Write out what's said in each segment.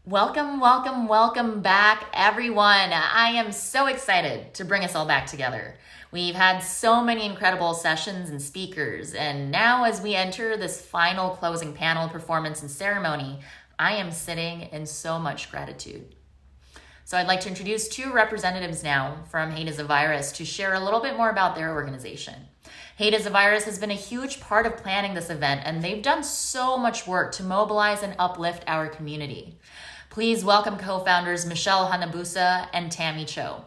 Welcome, welcome, welcome back, everyone. I am so excited to bring us all back together. We've had so many incredible sessions and speakers, and now as we enter this final closing panel performance and ceremony, I am sitting in so much gratitude. So I'd like to introduce two representatives now from Hate is a Virus to share a little bit more about their organization. Hate is a Virus has been a huge part of planning this event, and they've done so much work to mobilize and uplift our community. Please welcome co-founders Michelle Hanabusa and Tammy Cho.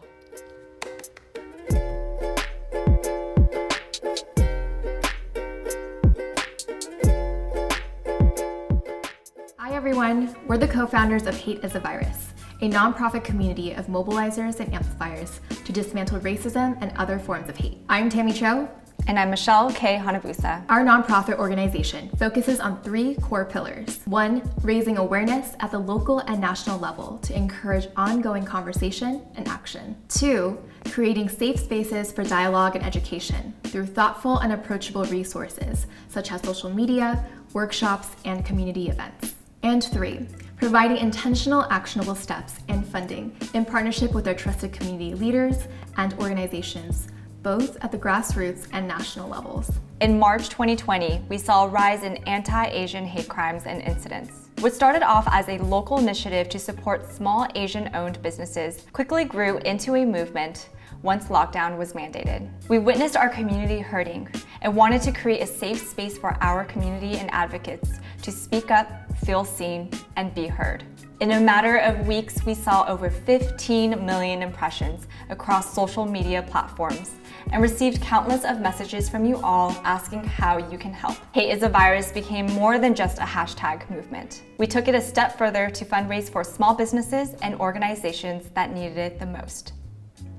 Hi everyone, we're the co-founders of Hate is a Virus, a nonprofit community of mobilizers and amplifiers to dismantle racism and other forms of hate. I'm Tammy Cho. And I'm Michelle K. Hanabusa. Our nonprofit organization focuses on three core pillars. One, raising awareness at the local and national level to encourage ongoing conversation and action. Two, creating safe spaces for dialogue and education through thoughtful and approachable resources such as social media, workshops, and community events. And three, providing intentional actionable steps and funding in partnership with our trusted community leaders and organizations, both at the grassroots and national levels. In March 2020, we saw a rise in anti-Asian hate crimes and incidents. What started off as a local initiative to support small Asian-owned businesses quickly grew into a movement once lockdown was mandated. We witnessed our community hurting and wanted to create a safe space for our community and advocates to speak up, feel seen, and be heard. In a matter of weeks, we saw over 15 million impressions across social media platforms and received countless of messages from you all asking how you can help. Hate is a Virus became more than just a hashtag movement. We took it a step further to fundraise for small businesses and organizations that needed it the most.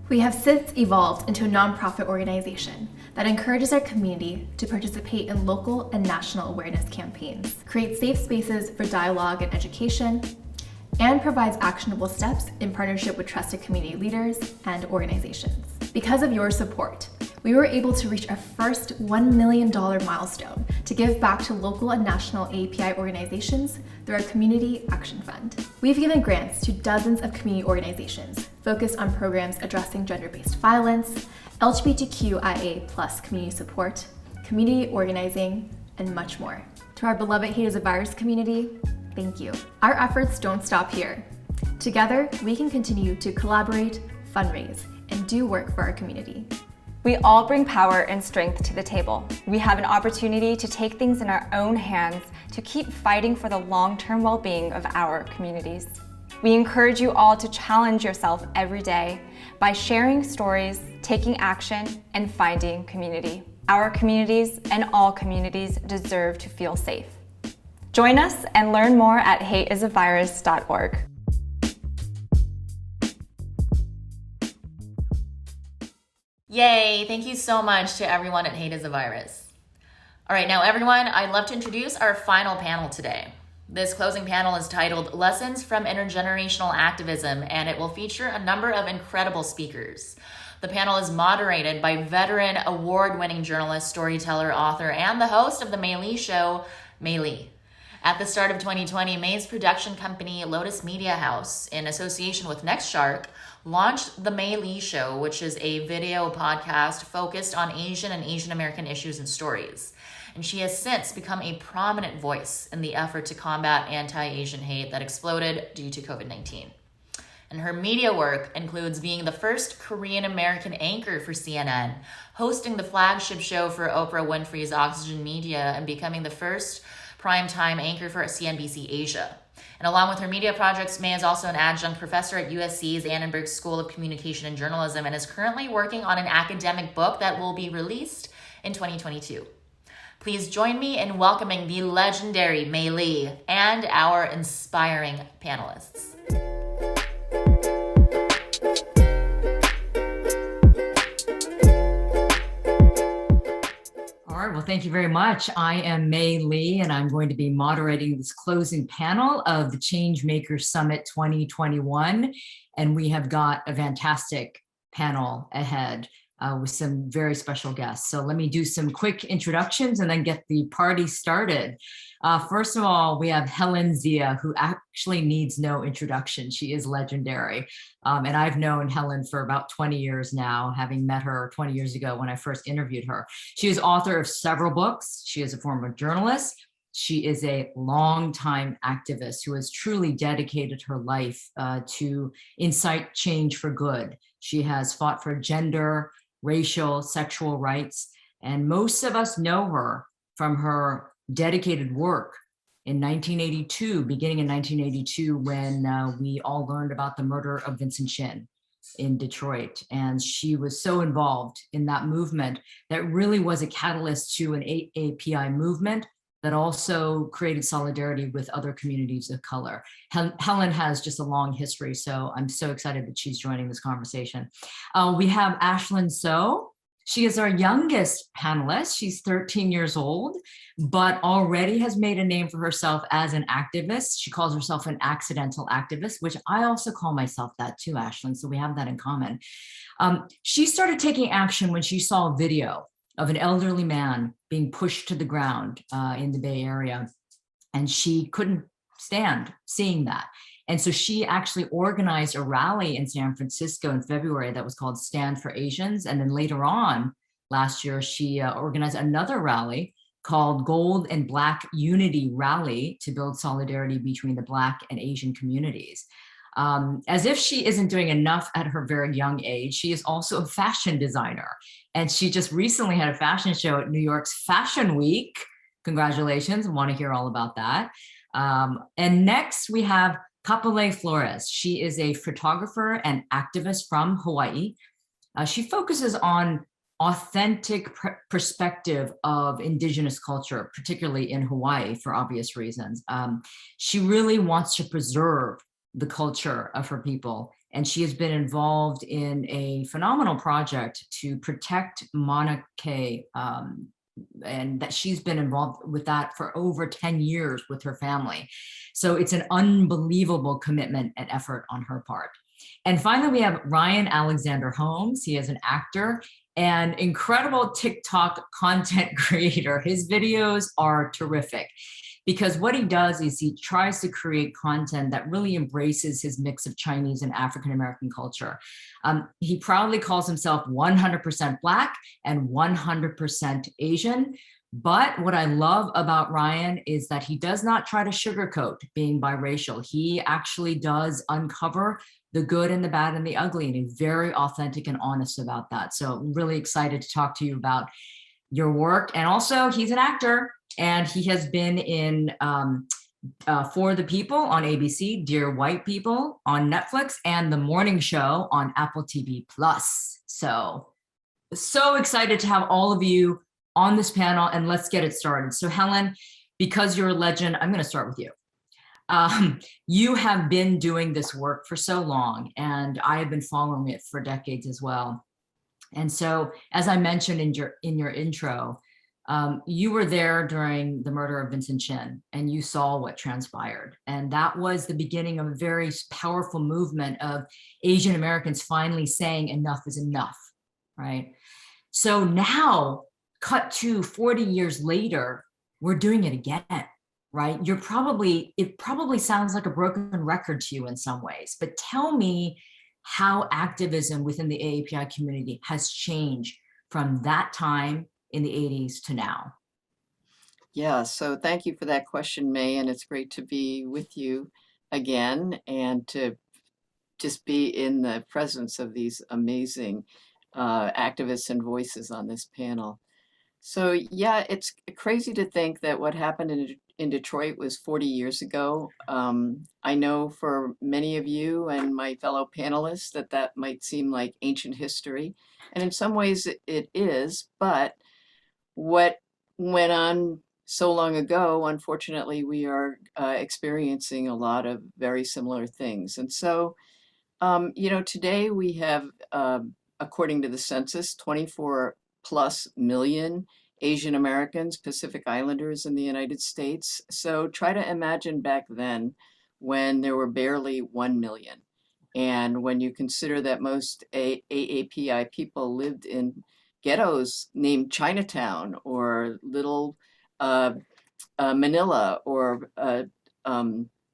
We have since evolved into a nonprofit organization that encourages our community to participate in local and national awareness campaigns, create safe spaces for dialogue and education, and provides actionable steps in partnership with trusted community leaders and organizations. Because of your support, we were able to reach our first $1 million milestone to give back to local and national AAPI organizations through our Community Action Fund. We've given grants to dozens of community organizations focused on programs addressing gender-based violence, LGBTQIA+ community support, community organizing, and much more. To our beloved Hate is a Virus community, thank you. Our efforts don't stop here. Together, we can continue to collaborate, fundraise, and do work for our community. We all bring power and strength to the table. We have an opportunity to take things in our own hands to keep fighting for the long-term well-being of our communities. We encourage you all to challenge yourself every day by sharing stories, taking action, and finding community. Our communities and all communities deserve to feel safe. Join us and learn more at hateisavirus.org. Yay, thank you so much to everyone at Hate is a Virus. All right, now everyone, I'd love to introduce our final panel today. This closing panel is titled Lessons from Intergenerational Activism, and it will feature a number of incredible speakers. The panel is moderated by veteran award-winning journalist, storyteller, author, and the host of The Mei Lee Show, Mei Lee. At the start of 2020, May's production company, Lotus Media House, in association with Next Shark, launched The Mei Lee Show, which is a video podcast focused on Asian and Asian American issues and stories. And she has since become a prominent voice in the effort to combat anti-Asian hate that exploded due to COVID-19. And her media work includes being the first Korean American anchor for CNN, hosting the flagship show for Oprah Winfrey's Oxygen Media, and becoming the first primetime anchor for CNBC Asia. And along with her media projects, May is also an adjunct professor at USC's Annenberg School of Communication and Journalism and is currently working on an academic book that will be released in 2022. Please join me in welcoming the legendary Mei Lee and our inspiring panelists. All right, well, thank you very much. I am Mei Lee, and I'm going to be moderating this closing panel of the Changemakers Summit 2021. And we have got a fantastic panel ahead. with some very special guests. So let me do some quick introductions and then get the party started. First of all, we have Helen Zia, who actually needs no introduction. She is legendary. And I've known Helen for about 20 years now, having met her 20 years ago when I first interviewed her. She is author of several books. She is a former journalist. She is a longtime activist who has truly dedicated her life to incite change for good. She has fought for gender, racial, sexual rights, and most of us know her from her dedicated work in 1982, beginning in 1982, when we all learned about the murder of Vincent Chin in Detroit. And she was so involved in that movement that really was a catalyst to an AAPI movement that also created solidarity with other communities of color. Helen has just a long history, so I'm so excited that she's joining this conversation. We have Ashlyn So. She is our youngest panelist. She's 13 years old, but already has made a name for herself as an activist. She calls herself an accidental activist, which I also call myself that too, Ashlyn, so we have that in common. She started taking action when she saw a video of an elderly man being pushed to the ground in the Bay Area. And she couldn't stand seeing that. And so she actually organized a rally in San Francisco in February that was called Stand for Asians. And then later on, last year, she organized another rally called Gold and Black Unity Rally to build solidarity between the Black and Asian communities. As if she isn't doing enough at her very young age, she is also a fashion designer. And she just recently had a fashion show at New York's Fashion Week. Congratulations, I want to hear all about that. And next we have Kapulei Flores. She is a photographer and activist from Hawaii. She focuses on authentic perspective of indigenous culture, particularly in Hawaii for obvious reasons. She really wants to preserve the culture of her people. And she has been involved in a phenomenal project to protect Mauna Kea, and that she's been involved with that for over 10 years with her family. So it's an unbelievable commitment and effort on her part. And finally, we have Ryan Alexander Holmes. He is an actor and incredible TikTok content creator. His videos are terrific, because what he does is he tries to create content that really embraces his mix of Chinese and African-American culture. He proudly calls himself 100% Black and 100% Asian. But what I love about Ryan is that he does not try to sugarcoat being biracial. He actually does uncover the good and the bad and the ugly, and he's very authentic and honest about that. So I'm really excited to talk to you about your work. And also, he's an actor. And he has been in For the People on ABC, Dear White People on Netflix, and The Morning Show on Apple TV Plus. So excited to have all of you on this panel, and let's get it started. So Helen, because you're a legend, I'm going to start with you. You have been doing this work for so long, and I have been following it for decades as well. And so, as I mentioned in your intro, you were there during the murder of Vincent Chin, and you saw what transpired. And that was the beginning of a very powerful movement of Asian Americans finally saying enough is enough, right? So now, cut to 40 years later, we're doing it again, right? It probably sounds like a broken record to you in some ways, but tell me how activism within the AAPI community has changed from that time in the 80s to now. Yeah, so thank you for that question, May, and it's great to be with you again and to just be in the presence of these amazing activists and voices on this panel. So yeah, it's crazy to think that what happened in Detroit was 40 years ago. I know for many of you and my fellow panelists that might seem like ancient history, and in some ways it is, but what went on so long ago, unfortunately, we are experiencing a lot of very similar things. And so, today we have, according to the census, 24 plus million Asian Americans, Pacific Islanders in the United States. So try to imagine back then when there were barely 1 million. And when you consider that most AAPI people lived in ghettos named Chinatown or Little Manila or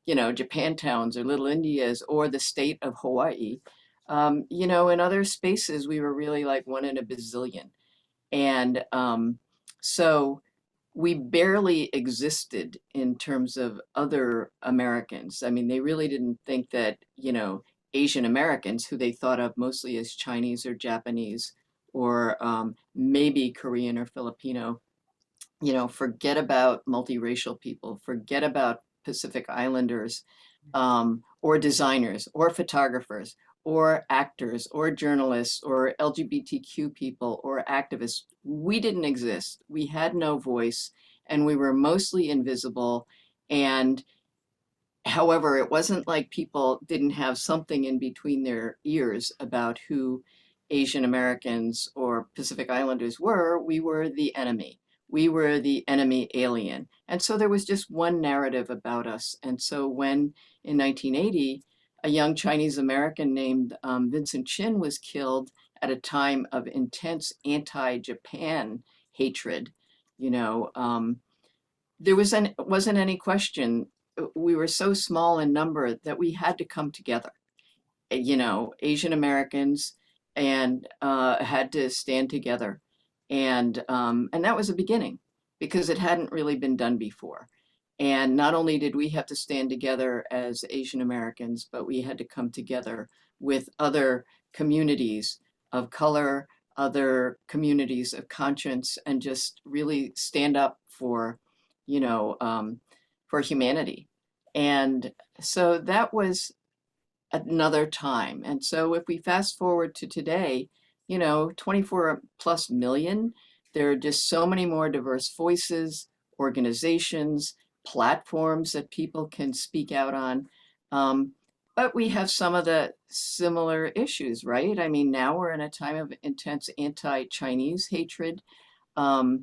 Japantowns or Little Indias or the state of Hawaii. In other spaces we were really like one in a bazillion, and so we barely existed in terms of other Americans. I mean, they really didn't think that Asian Americans, who they thought of mostly as Chinese or Japanese or maybe Korean or Filipino, forget about multiracial people, forget about Pacific Islanders, or designers, or photographers, or actors, or journalists, or LGBTQ people, or activists. We didn't exist. We had no voice, and we were mostly invisible. And however, it wasn't like people didn't have something in between their ears about who Asian Americans or Pacific Islanders were. We were the enemy. We were the enemy alien. And so there was just one narrative about us. And so when in 1980, a young Chinese American named Vincent Chin was killed at a time of intense anti-Japan hatred, there wasn't any question. We were so small in number that we had to come together, Asian Americans, and had to stand together. And that was a beginning because it hadn't really been done before. And not only did we have to stand together as Asian Americans, but we had to come together with other communities of color, other communities of conscience, and just really stand up for humanity. And so that was another time. And so if we fast forward to today, 24 plus million, there are just so many more diverse voices, organizations, platforms that people can speak out on. But we have some of the similar issues, right? I mean, now we're in a time of intense anti-Chinese hatred. The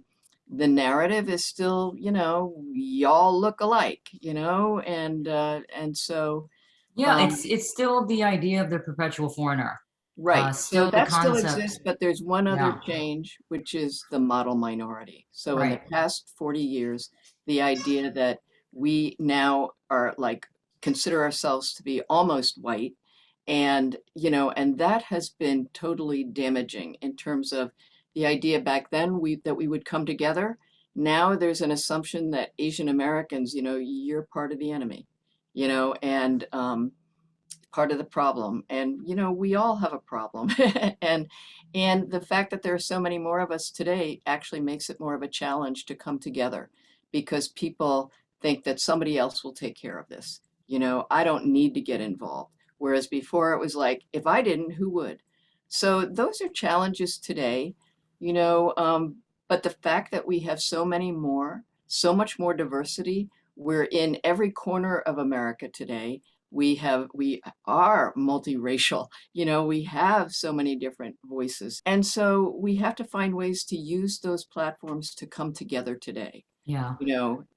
narrative is still, y'all look alike, and so Yeah, it's still the idea of the perpetual foreigner. right. So Still the that still concept. exists, but there's one other Yeah, change, which is the model minority. So in the right. past 40 years, the idea that we now are like consider ourselves to be almost white, and that has been totally damaging in terms of the idea back then that we would come together. Now there's an assumption that Asian Americans, you're part of the enemy, and part of the problem. And we all have a problem. and the fact that there are so many more of us today actually makes it more of a challenge to come together because people think that somebody else will take care of this. I don't need to get involved. Whereas before it was like, if I didn't, who would? So those are challenges today, but the fact that we have so much more diversity, we're in every corner of America today. We are multiracial, we have so many different voices. And so we have to find ways to use those platforms to come together today, Yeah.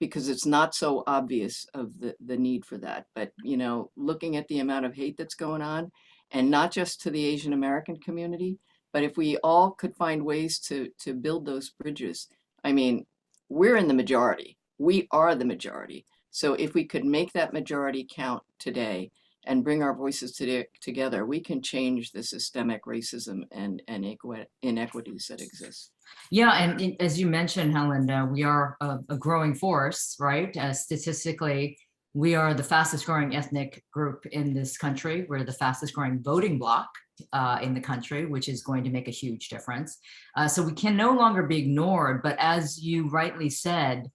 because it's not so obvious of the need for that. But, looking at the amount of hate that's going on, and not just to the Asian American community, but if we all could find ways to build those bridges, I mean, we're in the majority. We are the majority. So if we could make that majority count today and bring our voices together, we can change the systemic racism and inequities that exist. Yeah, and as you mentioned, Helen, we are a growing force, right? Statistically, we are the fastest growing ethnic group in this country. We're the fastest growing voting bloc in the country, which is going to make a huge difference. So we can no longer be ignored. But as you rightly said,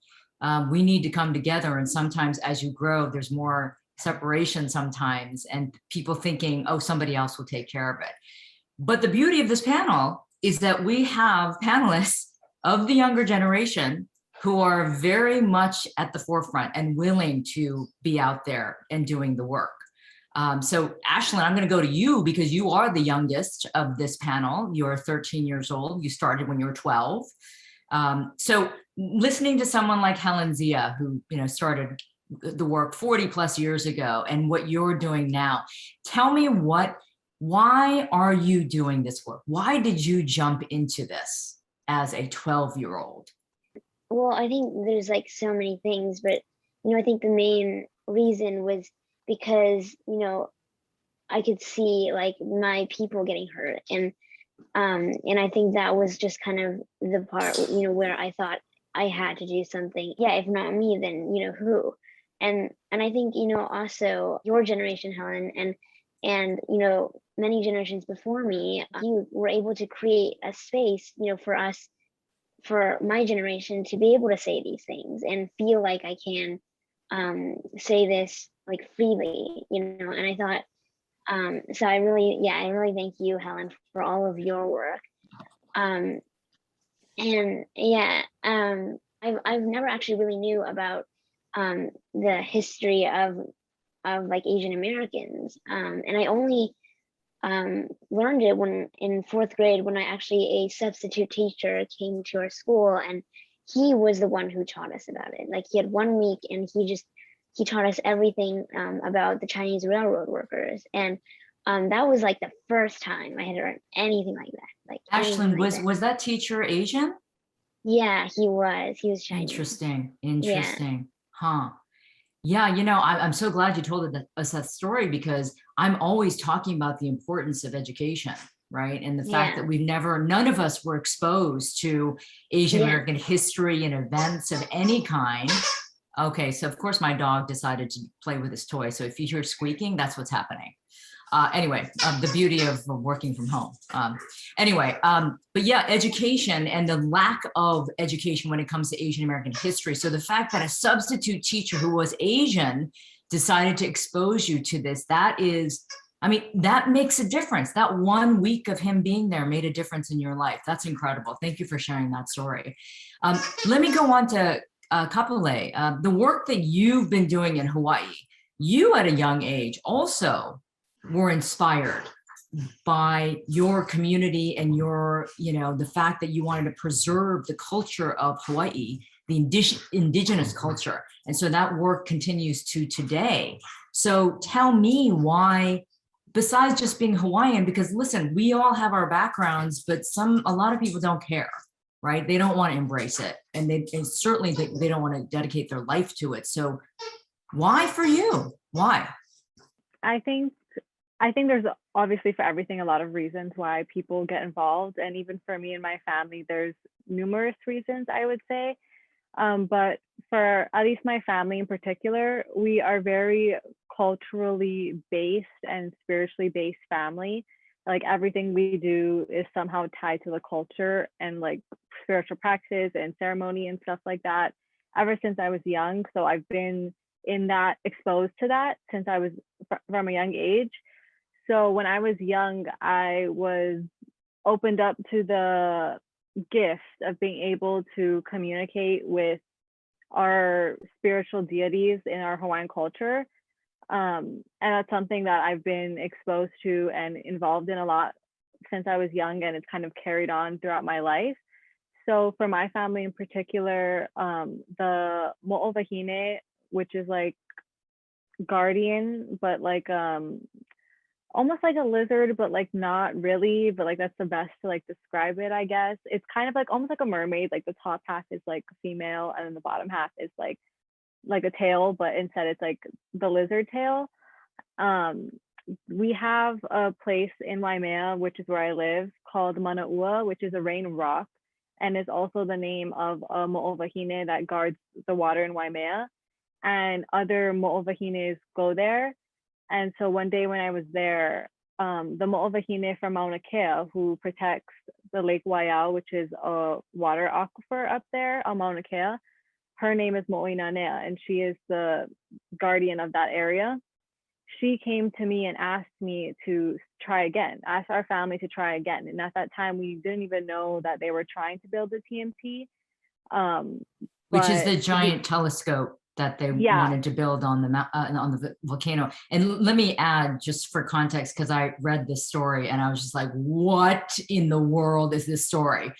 we need to come together. And sometimes as you grow, there's more separation sometimes and people thinking, oh, somebody else will take care of it. But the beauty of this panel is that we have panelists of the younger generation who are very much at the forefront and willing to be out there and doing the work. So Ashlyn, I'm going to go to you because you are the youngest of this panel. You're 13 years old. You started when you were 12. So listening to someone like Helen Zia, who started the work 40 plus years ago and what you're doing now. Tell me why are you doing this work? Why did you jump into this as a 12-year-old? Well, I think there's like so many things, but I think the main reason was because, I could see like my people getting hurt, and I think that was just kind of the part, where I thought I had to do something. Yeah, if not me, then who? And I think also your generation, Helen, and many generations before me, you were able to create a space, for us, for my generation to be able to say these things and feel like I can say this like freely, and I thought, so I really thank you, Helen, for all of your work. And yeah, I've never actually really knew about the history of like Asian Americans, and I only learned it when in 4th grade, when a substitute teacher came to our school, and he was the one who taught us about it. Like, he had 1 week and he taught us everything about the Chinese railroad workers. And that was like the first time I had heard anything like that. Like, Ashlyn, was that teacher Asian? Yeah, he was Chinese. Interesting. Huh. Yeah, I'm so glad you told us that story, because I'm always talking about the importance of education, right? And the fact that none of us were exposed to Asian American history and events of any kind. Okay, so of course my dog decided to play with his toy. So if you hear squeaking, that's what's happening. Anyway, the beauty of working from home. But yeah, education and the lack of education when it comes to Asian American history. So the fact that a substitute teacher who was Asian decided to expose you to this, that makes a difference. That 1 week of him being there made a difference in your life. That's incredible. Thank you for sharing that story. Let me go on to Kapulei. The work that you've been doing in Hawaii, you at a young age also were inspired by your community and the fact that you wanted to preserve the culture of Hawaii, the indigenous culture. And so that work continues to today. So tell me why, besides just being Hawaiian, because listen, we all have our backgrounds, but a lot of people don't care, right? They don't want to embrace it. And certainly they don't want to dedicate their life to it. So why for you? Why? I think there's obviously, for everything, a lot of reasons why people get involved. And even for me and my family, there's numerous reasons, I would say. But for at least my family in particular, we are very culturally based and spiritually based family. Like, everything we do is somehow tied to the culture and like spiritual practice and ceremony and stuff like that ever since I was young. So I've been exposed to that since I was from a young age. So when I was young, I was opened up to the gift of being able to communicate with our spiritual deities in our Hawaiian culture. And that's something that I've been exposed to and involved in a lot since I was young, and it's kind of carried on throughout my life. So for my family in particular, the mo'ovahine, which is like guardian, but like almost like a lizard, but like not really, but like that's the best to like describe it, I guess. It's kind of like almost like a mermaid. Like, the top half is like female, and then the bottom half is like a tail, but instead it's like the lizard tail. We have a place in Waimea, which is where I live, called Manaua, which is a rain rock, and is also the name of a mo'ovahine that guards the water in Waimea. And other mo'ovahines go there. And so one day when I was there, the mo'ovahine from Mauna Kea, who protects the Lake Waiau, which is a water aquifer up there on Mauna Kea, her name is Mo'oinanea, and she is the guardian of that area. She came to me and asked me to try again, asked our family to try again. And at that time, we didn't even know that they were trying to build the TMT. Which is the giant telescope that they wanted to build on the volcano. And let me add, just for context, because I read this story and I was just like, what in the world is this story?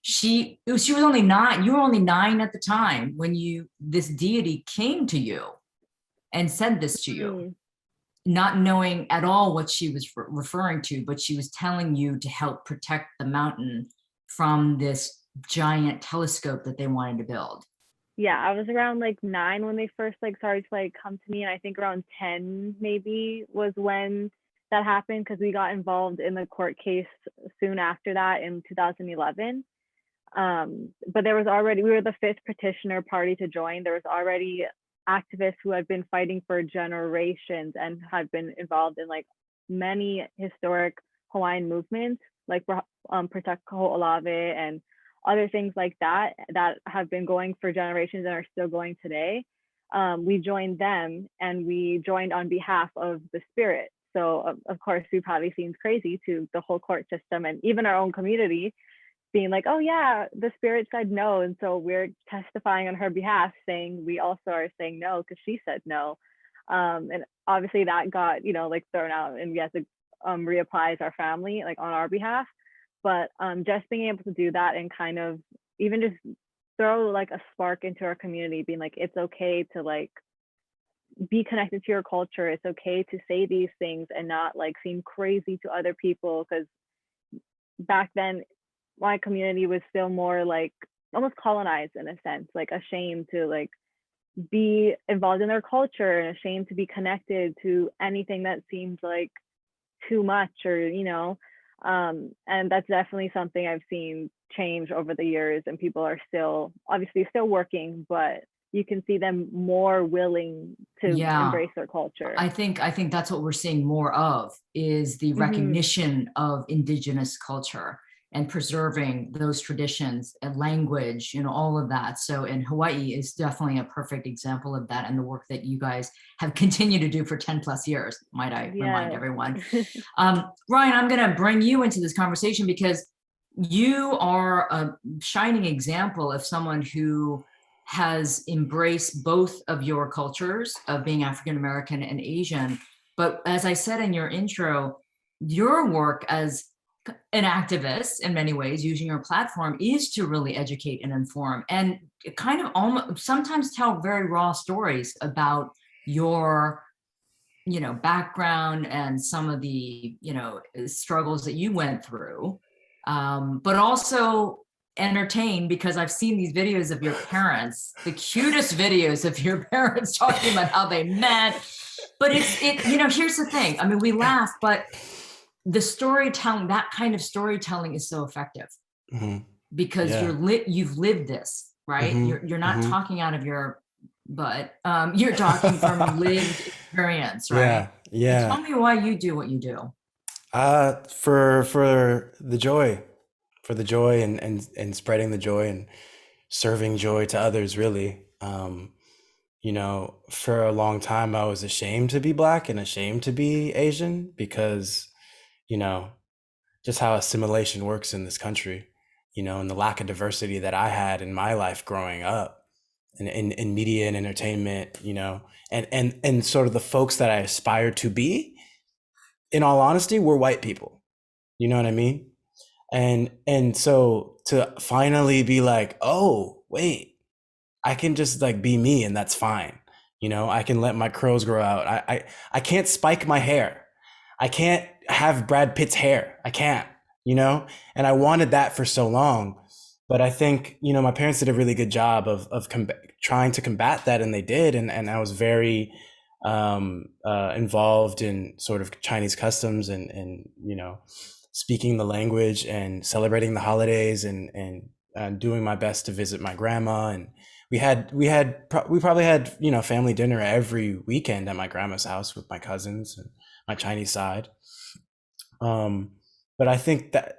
She was only 9. You were only 9 at the time when this deity came to you and said this to you, not knowing at all what she was referring to, but she was telling you to help protect the mountain from this giant telescope that they wanted to build. Yeah, I was around like 9 when they first like started to like come to me, and I think around 10 maybe was when that happened, because we got involved in the court case soon after that in 2011. But there was already, we were the 5th petitioner party to join. There was already activists who had been fighting for generations and had been involved in like many historic Hawaiian movements, like Protect Kaho'olawe and other things like that, that have been going for generations and are still going today. We joined them, and we joined on behalf of the spirit. So of course, we probably seemed crazy to the whole court system and even our own community, being like, oh yeah, the spirit said no. And so we're testifying on her behalf, saying we also are saying no because she said no. And obviously that got, you know, like thrown out, and we had to reapply as our family, like on our behalf. But just being able to do that and kind of even just throw like a spark into our community, being like, it's okay to like be connected to your culture. It's okay to say these things and not like seem crazy to other people. Because back then, my community was still more like almost colonized in a sense, like ashamed to like be involved in their culture and ashamed to be connected to anything that seemed like too much, or, you know, and that's definitely something I've seen change over the years, and people are still obviously still working, but you can see them more willing to embrace their culture. I think that's what we're seeing more of, is the recognition of indigenous culture and preserving those traditions and language, you know, all of that. So, and Hawaii is definitely a perfect example of that, and the work that you guys have continued to do for 10 plus years, might I remind everyone. Ryan, I'm gonna bring you into this conversation because you are a shining example of someone who has embraced both of your cultures of being African-American and Asian. But as I said in your intro, your work as an activist in many ways, using your platform, is to really educate and inform, and kind of almost sometimes tell very raw stories about your, you know, background and some of the, you know, struggles that you went through, but also entertain, because I've seen these videos of your parents, the cutest videos of your parents talking about how they met. But it, you know, here's the thing. I mean, we laugh, but the storytelling, that kind of storytelling is so effective because you've lived this, right? You're not talking out of your butt. You're talking from lived experience, right? Yeah. Tell me why you do what you do. For the joy. For the joy and spreading the joy and serving joy to others, really. You know, for a long time, I was ashamed to be Black and ashamed to be Asian because, you know, just how assimilation works in this country, you know, and the lack of diversity that I had in my life growing up in media and entertainment, you know, and sort of the folks that I aspired to be, in all honesty, were white people. You know what I mean? And so to finally be like, oh, wait, I can just like be me and that's fine. You know, I can let my curls grow out. I can't spike my hair. I can't have Brad Pitt's hair. I can't, you know, and I wanted that for so long. But I think, you know, my parents did a really good job of trying to combat that, and they did. And I was very involved in sort of Chinese customs and, you know, speaking the language and celebrating the holidays and doing my best to visit my grandma. And we probably had, you know, family dinner every weekend at my grandma's house with my cousins and my Chinese side. But I think that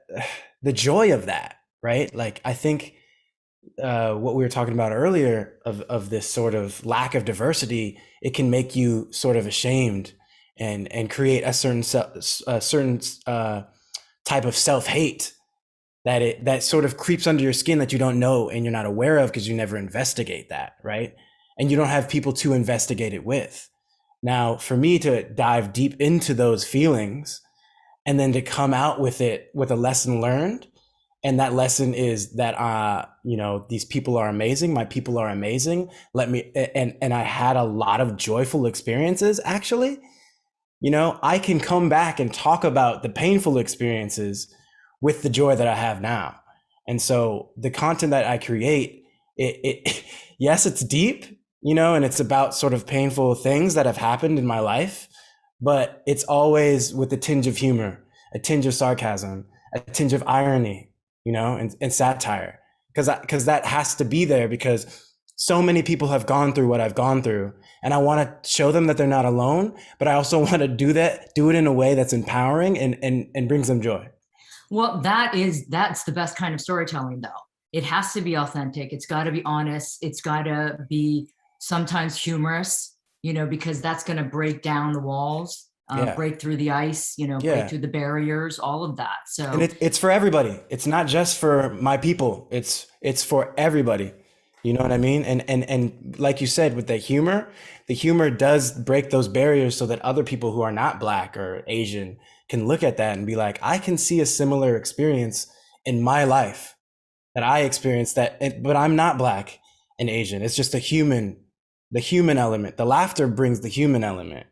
the joy of that, right? Like, I think what we were talking about earlier of this sort of lack of diversity, it can make you sort of ashamed and create a certain type of self-hate that sort of creeps under your skin that you don't know and you're not aware of because you never investigate that, right? And you don't have people to investigate it with. Now, for me to dive deep into those feelings and then to come out with it with a lesson learned And that lesson is that, these people are amazing. My people are amazing. And I had a lot of joyful experiences, actually. I can come back and talk about the painful experiences with the joy that I have now. And so the content that I create, yes, it's deep, and it's about sort of painful things that have happened in my life, but it's always with a tinge of humor, a tinge of sarcasm, a tinge of irony, and satire, because that has to be there, because so many people have gone through what I've gone through, and I want to show them that they're not alone, but I also want to do it in a way that's empowering and brings them joy. Well, that's the best kind of storytelling, though. It has to be authentic. It's got to be honest. It's got to be sometimes humorous, because that's going to break down the walls, break through the ice, break through the barriers, all of that. So, and it's for everybody. It's not just for my people. It's for everybody. You know what I mean? And like you said, with the humor does break those barriers so that other people who are not Black or Asian can look at that and be like, I can see a similar experience in my life that I experienced but I'm not Black and Asian. It's just the human element. The laughter brings the human element,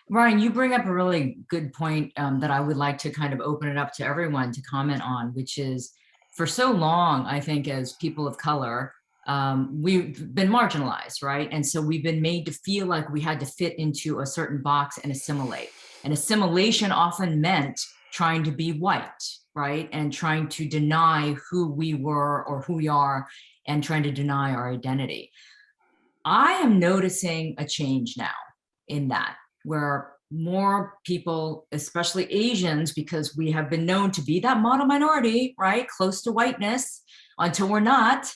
Ryan, you bring up a really good point that I would like to kind of open it up to everyone to comment on, which is, for so long, I think, as people of color, we've been marginalized, right? And so we've been made to feel like we had to fit into a certain box and assimilate. And assimilation often meant trying to be white, right? And trying to deny who we were or who we are, and trying to deny our identity. I am noticing a change now in that, where more people, especially Asians, because we have been known to be that model minority, right? Close to whiteness until we're not.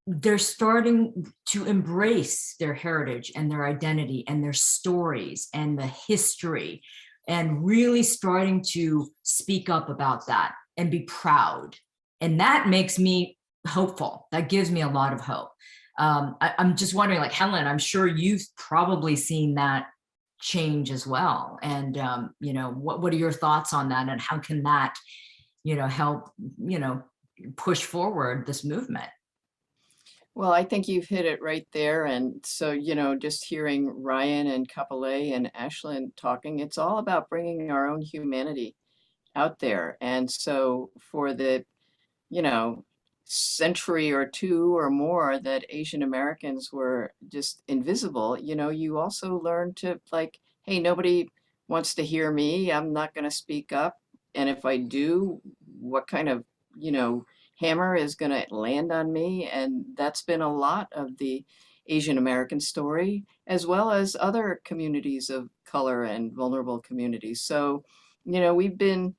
They're starting to embrace their heritage and their identity and their stories and the history, and really starting to speak up about that and be proud. And that makes me hopeful. That gives me a lot of hope. I'm just wondering, like, Helen, I'm sure you've probably seen that change as well. And, what are your thoughts on that, and how can that, help, push forward this movement? Well, I think you've hit it right there. And so, just hearing Ryan and Kapulei and Ashlyn talking, it's all about bringing our own humanity out there. And so for the, century or two or more that Asian Americans were just invisible, you also learn to, like, hey, nobody wants to hear me. I'm not going to speak up. And if I do, what kind of, hammer is going to land on me? And that's been a lot of the Asian American story, as well as other communities of color and vulnerable communities. So, we've been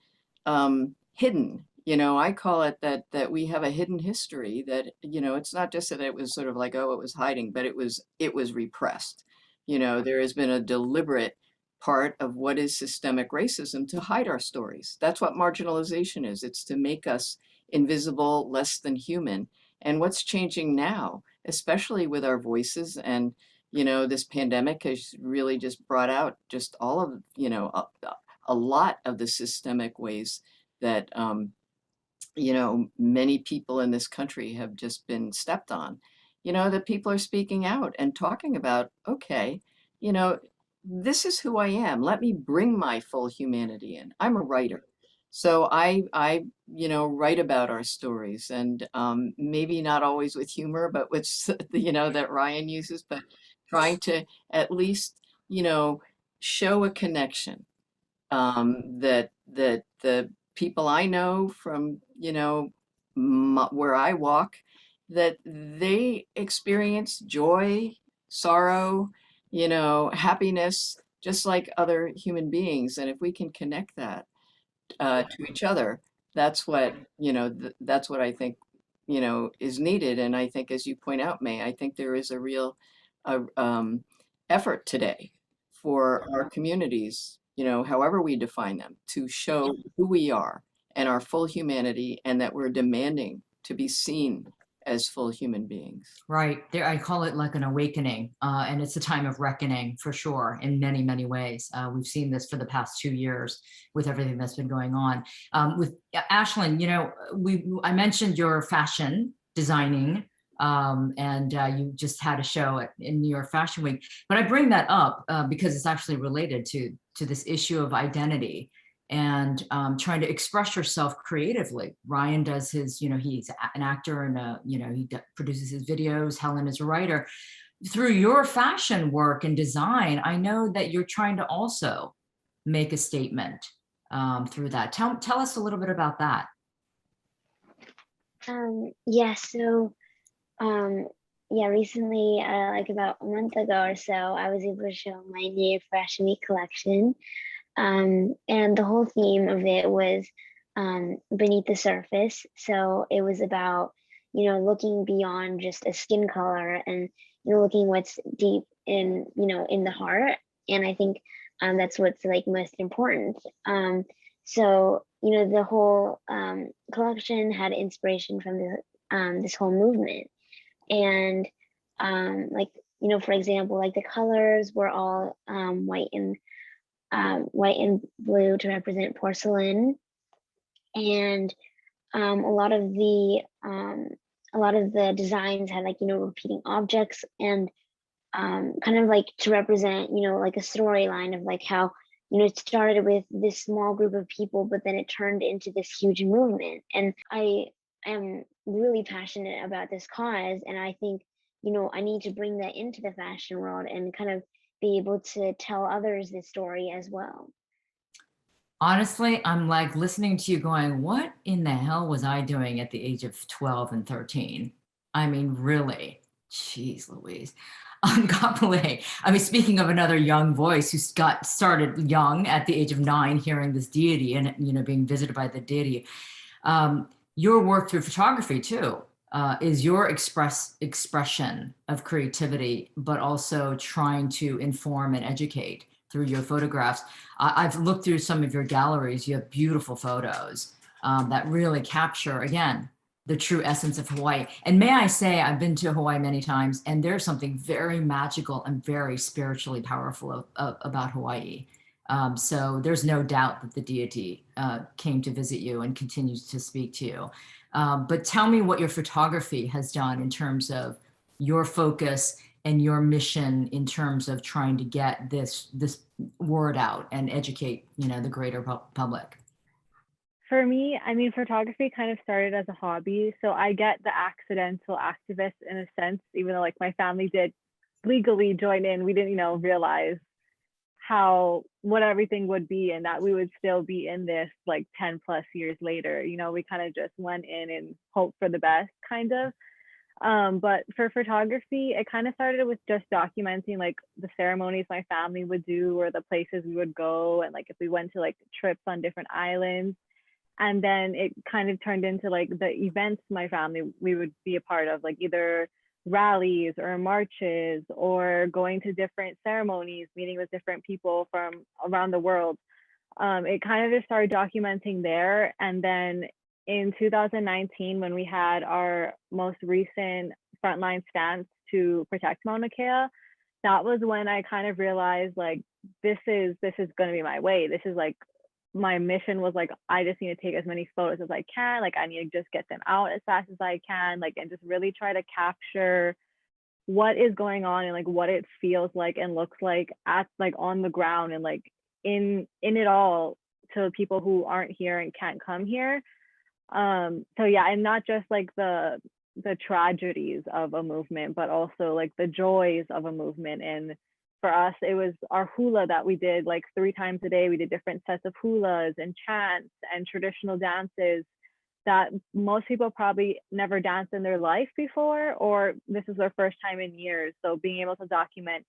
hidden. I call it that we have a hidden history, that, it's not just that it was sort of like, oh, it was hiding, but it was repressed. There has been a deliberate part of what is systemic racism to hide our stories. That's what marginalization is. It's to make us invisible, less than human. And what's changing now, especially with our voices, and, this pandemic has really just brought out just all of, a lot of the systemic ways that, many people in this country have just been stepped on, that people are speaking out and talking about, okay, this is who I am. Let me bring my full humanity in. I'm a writer. So I write about our stories, and maybe not always with humor, but with, that Ryan uses, but trying to at least, show a connection, that the people I know from, where I walk, that they experience joy, sorrow, happiness, just like other human beings. And if we can connect that to each other, that's what, that's what I think, is needed. And I think, as you point out, May, I think there is a real effort today for our communities, however we define them, to show who we are and our full humanity, and that we're demanding to be seen as full human beings. Right. There, I call it like an awakening, and it's a time of reckoning for sure in many, many ways. We've seen this for the past 2 years with everything that's been going on. With Ashlyn, I mentioned your fashion designing, and you just had a show in New York Fashion Week. But I bring that up because it's actually related to this issue of identity and trying to express yourself creatively. Ryan does his, he's an actor and, he produces his videos. Helen is a writer. Through your fashion work and design, I know that you're trying to also make a statement through that. Tell us a little bit about that. Recently, like about a month ago or so, I was able to show my new Fashion Week collection. And the whole theme of it was beneath the surface. So it was about, looking beyond just a skin color and, looking what's deep in the heart. And I think that's what's like most important. The whole collection had inspiration from this whole movement. And for example, like the colors were all white and blue to represent porcelain, and a lot of the designs had repeating objects and kind of like to represent like a storyline of like how it started with this small group of people, but then it turned into this huge movement. And I am really passionate about this cause, and I think I need to bring that into the fashion world and kind of be able to tell others this story as well. Honestly, I'm like listening to you going, what in the hell was I doing at the age of 12 and 13? I mean, really, geez Louise. Kapulei. I mean, speaking of another young voice who got started young at the age of 9, hearing this deity and, being visited by the deity. Your work through photography too is your expression of creativity, but also trying to inform and educate through your photographs. I've looked through some of your galleries. You have beautiful photos that really capture, again, the true essence of Hawaii. And may I say, I've been to Hawaii many times, and there's something very magical and very spiritually powerful about Hawaii. So there's no doubt that the deity came to visit you and continues to speak to you. But tell me what your photography has done in terms of your focus and your mission in terms of trying to get this word out and educate, the greater public. For me, I mean, photography kind of started as a hobby. So I get the accidental activist in a sense, even though like my family did legally join in, we didn't, realize what everything would be and that we would still be in this like 10 plus years later. We kind of just went in and hoped for the best kind of. But for photography, it kind of started with just documenting like the ceremonies my family would do or the places we would go, and like if we went to like trips on different islands. And then it kind of turned into like the events my family we would be a part of, like either rallies or marches or going to different ceremonies, meeting with different people from around the world. It kind of just started documenting there. And then in 2019, when we had our most recent frontline stance to protect Mauna Kea, that was when I kind of realized like this is going to be my way. This is like my mission was like, I just need to take as many photos as I can. Like I need to just get them out as fast as I can, like, and just really try to capture what is going on and like what it feels like and looks like at like on the ground and like in it all to people who aren't here and can't come here. So yeah, and not just like the tragedies of a movement, but also like the joys of a movement. And for us, it was our hula that we did like 3 times a day. We did different sets of hulas and chants and traditional dances that most people probably never danced in their life before, or this is their first time in years. So being able to document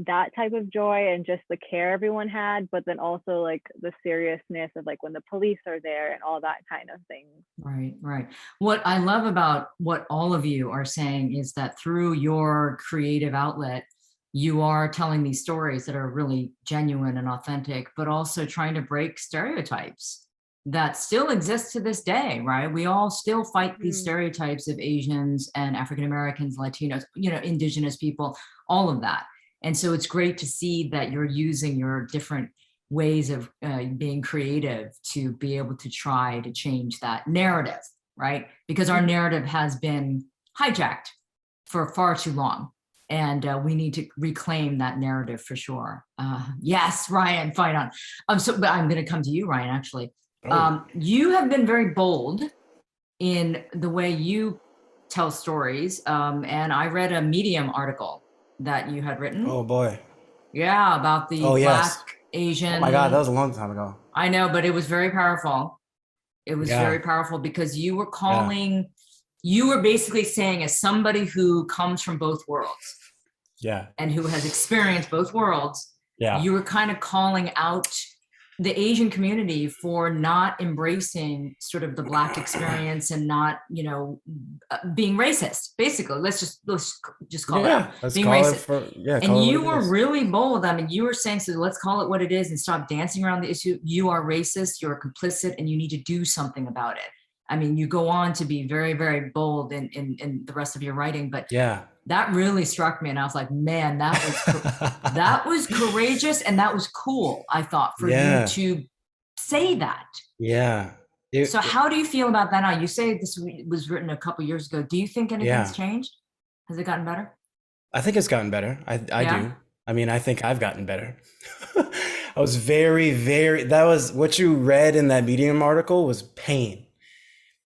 that type of joy and just the care everyone had, but then also like the seriousness of like when the police are there and all that kind of thing. Right. What I love about what all of you are saying is that through your creative outlet, you are telling these stories that are really genuine and authentic, but also trying to break stereotypes that still exists to this day, right? We all still fight these stereotypes of Asians and African Americans, Latinos, indigenous people, all of that. And so it's great to see that you're using your different ways of being creative to be able to try to change that narrative, right? Because our narrative has been hijacked for far too long. And we need to reclaim that narrative for sure. Yes, Ryan, fight on. But I'm going to come to you, Ryan, actually. You have been very bold in the way you tell stories. And I read a Medium article that you had written. Oh boy. Yeah, about the Black, Asian. Oh my God, that was a long time ago. I know, but it was very powerful. It was very powerful because you were calling, you were basically saying, as somebody who comes from both worlds. Yeah. And who has experienced both worlds. Yeah. You were kind of calling out the Asian community for not embracing sort of the Black experience and not, being racist. Basically, let's just call it being racist. And you were really bold. I mean, you were saying, so let's call it what it is and stop dancing around the issue. You are racist, you're complicit, and you need to do something about it. I mean, you go on to be very, very bold in the rest of your writing, but that really struck me. And I was like, man, that was courageous. And that was cool, I thought, for you to say that. Yeah. So how do you feel about that now? You say this was written a couple years ago. Do you think anything's changed? Has it gotten better? I think it's gotten better. I do. I mean, I think I've gotten better. I was that was what you read in that Medium article was pain